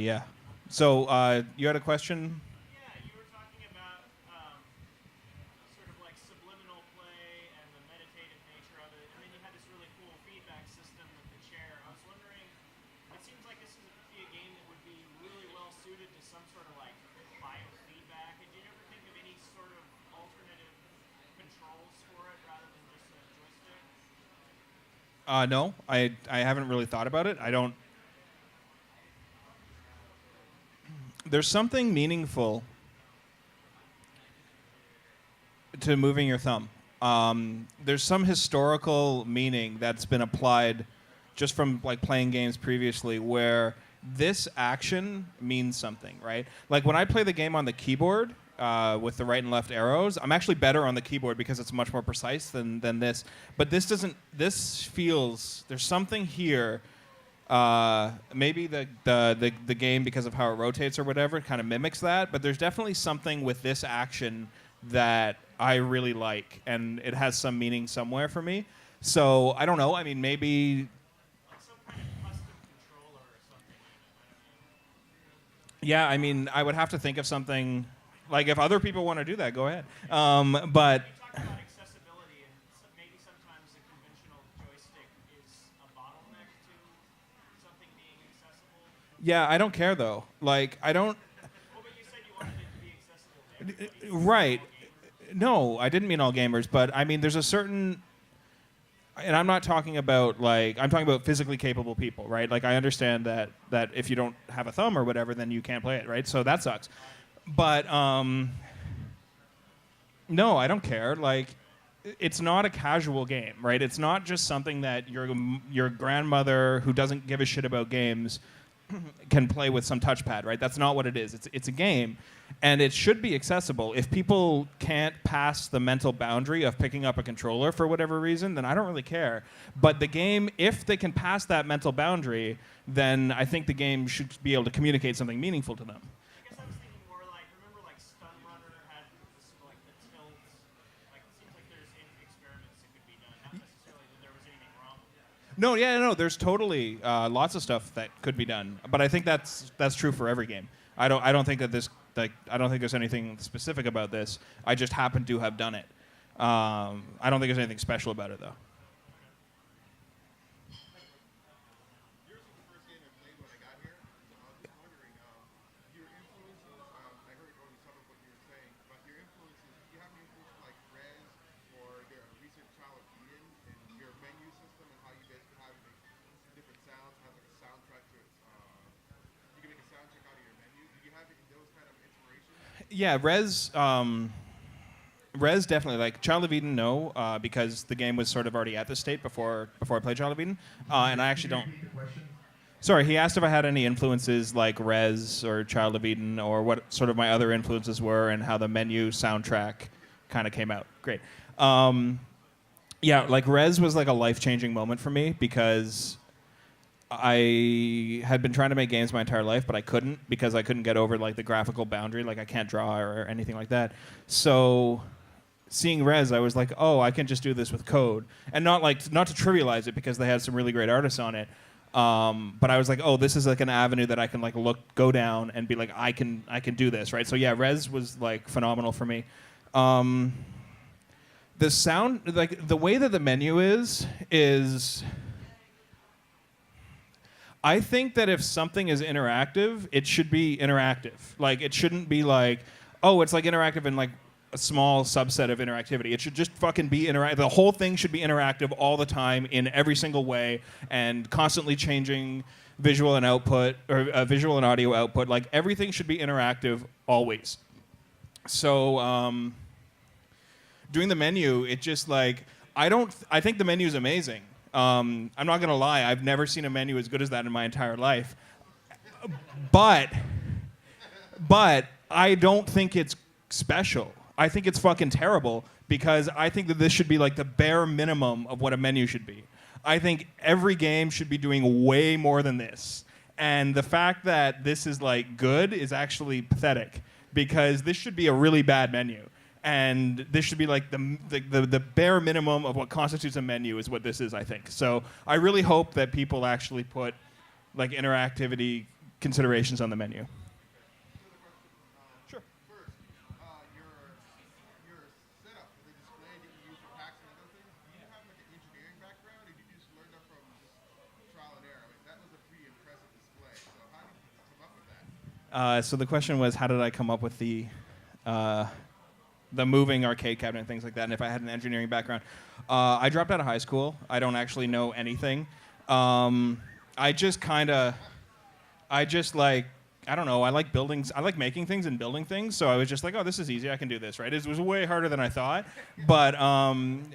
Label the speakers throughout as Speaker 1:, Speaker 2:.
Speaker 1: yeah. So you had a question?
Speaker 2: Yeah, you were talking about sort of like subliminal play and the meditative nature of it, and then you had this really cool feedback system with the chair. I was wondering, it seems like this would be a game that would be really well suited to some sort of like biofeedback. And did you ever think of any sort of alternative controls for it rather than just a joystick?
Speaker 1: No, I haven't really thought about it. I don't. There's something meaningful to moving your thumb. There's some historical meaning that's been applied just from like playing games previously where this action means something, right? Like when I play the game on the keyboard with the right and left arrows, I'm actually better on the keyboard because it's much more precise than this. But this doesn't. This feels there's something here. Maybe the game, because of how it rotates or whatever, kind of mimics that. But there's definitely something with this action that I really like, and it has some meaning somewhere for me. So I don't know. I mean, maybe.
Speaker 2: Like some kind of custom controller or something.
Speaker 1: Yeah, I mean, I would have to think of something. Like, if other people want to do that, go ahead. But
Speaker 2: You talk about accessibility, and maybe sometimes the conventional joystick is a bottleneck to something being accessible.
Speaker 1: yeah, I don't care though. Like, I don't.
Speaker 2: Well, but you said you wanted it to be accessible to everybody.
Speaker 1: Right. No, I didn't mean all gamers, but I mean, there's a certain. And I'm not talking about like I'm talking about physically capable people, right? Like I understand that if you don't have a thumb or whatever, then you can't play it, right? So that sucks. But no, I don't care. Like it's not a casual game, right? It's not just something that your grandmother who doesn't give a shit about games can play with some touchpad, right? That's not what it is. It's a game, and it should be accessible. If people can't pass the mental boundary of picking up a controller for whatever reason, then I don't really care. But the game, if they can pass that mental boundary, then I think the game should be able to communicate something meaningful to them.
Speaker 2: I guess I was thinking more like, remember like Stun Runner had this, like the tilts? Like it seems like there's experiments that could be done. Not necessarily that there was anything wrong with that.
Speaker 1: No, there's totally lots of stuff that could be done, but I think that's true for every game. I don't think that this like I don't think there's anything specific about this. I just happen to have done it. I don't think there's anything special about it though.
Speaker 3: Yours was the first game I played when I got here, so I was just wondering, your influences, I heard only some of what you were saying, but your influences, do you have any influences like Rez or your recent Child of Eden and your menu system and how you guys could have different sounds, have like a soundtrack to it, you can make a soundtrack out of your menu. Do you have those kind of inspirations?
Speaker 1: Yeah, Rez definitely, like Child of Eden, no, because the game was sort of already at this state before I played Child of Eden, and I actually don't. Sorry, he asked if I had any influences like Rez or Child of Eden or what sort of my other influences were and how the menu soundtrack kind of came out. Great. Yeah, like Rez was like a life-changing moment for me because I had been trying to make games my entire life, but I couldn't because I couldn't get over like the graphical boundary. Like I can't draw or anything like that. So seeing Rez, I was like, oh, I can just do this with code, and not to trivialize it because they had some really great artists on it. But I was like, oh, this is like an avenue that I can like go down and be like, I can do this, right? So yeah, Rez was like phenomenal for me. The sound, like the way that the menu is. I think that if something is interactive, it should be interactive. Like it shouldn't be like, oh, it's like interactive in like a small subset of interactivity. It should just fucking be interactive. The whole thing should be interactive all the time in every single way and constantly changing visual and output or visual and audio output. Like everything should be interactive always. So doing the menu, it just like I think the menu is amazing. I'm not gonna lie, I've never seen a menu as good as that in my entire life. But I don't think it's special. I think it's fucking terrible because I think that this should be like the bare minimum of what a menu should be. I think every game should be doing way more than this. And the fact that this is like good is actually pathetic because this should be a really bad menu. And this should be like the bare minimum of what constitutes a menu is what this is, I think. So I really hope that people actually put like interactivity considerations on the menu. Sure.
Speaker 3: First, your setup, the display that you use for packs and other things, do you have like an engineering background, or did you just learn that from just trial and error? Like, that was a pretty impressive display. So how did you come up with that?
Speaker 1: So the question was, how did I come up with the moving arcade cabinet and things like that, and if I had an engineering background? I dropped out of high school. I don't actually know anything. I just like, I don't know, I like buildings. I like making things and building things, so I was just like, oh, this is easy. I can do this, right? It was way harder than I thought. But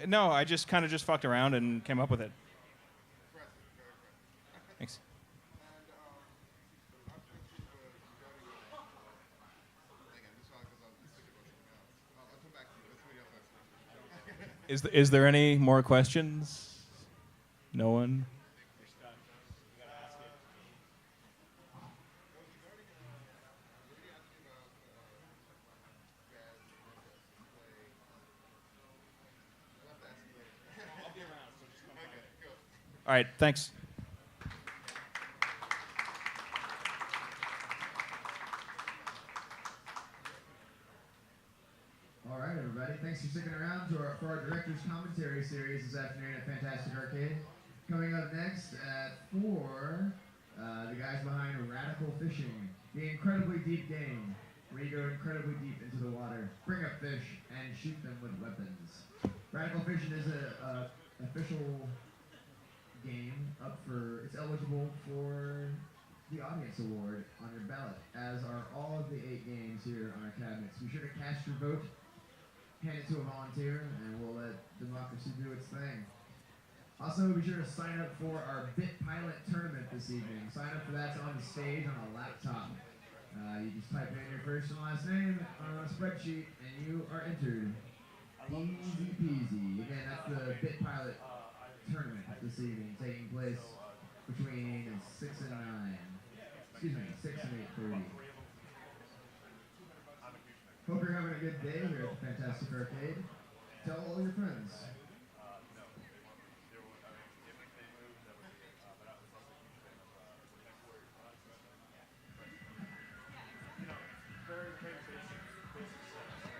Speaker 1: no, I just kind of just fucked around and came up with it.
Speaker 3: Impressive, very impressive.
Speaker 1: Thanks.
Speaker 3: And the last question was regarding. Hang on, this one because I'm thinking about something else. I'll come back to you. Let somebody else ask questions.
Speaker 1: Is there any more questions? No one? All right, thanks.
Speaker 4: All right, everybody. Thanks for sticking around for our director's commentary series this afternoon at Fantastic Arcade. Coming up next at 4, the guys behind Radical Fishing, the incredibly deep game where you go incredibly deep into the water, bring up fish, and shoot them with weapons. Radical Fishing is a official game it's eligible for the Audience Award on your ballot, as are all of the 8 games here on our cabinets. Be sure to cast your vote, hand it to a volunteer, and we'll let democracy do its thing. Also, be sure to sign up for our Bit Pilot tournament this evening. Sign up for that's on the stage on a laptop. You just type in your first and last name on a spreadsheet, and you are entered. Easy peasy. Again, that's the Bit Pilot tournament this evening, taking place between 6 and 9. Excuse me, 6 and 8:30. Hope you're having a good day here at the Fantastic Arcade. Tell all your friends.
Speaker 2: Very basic stuff.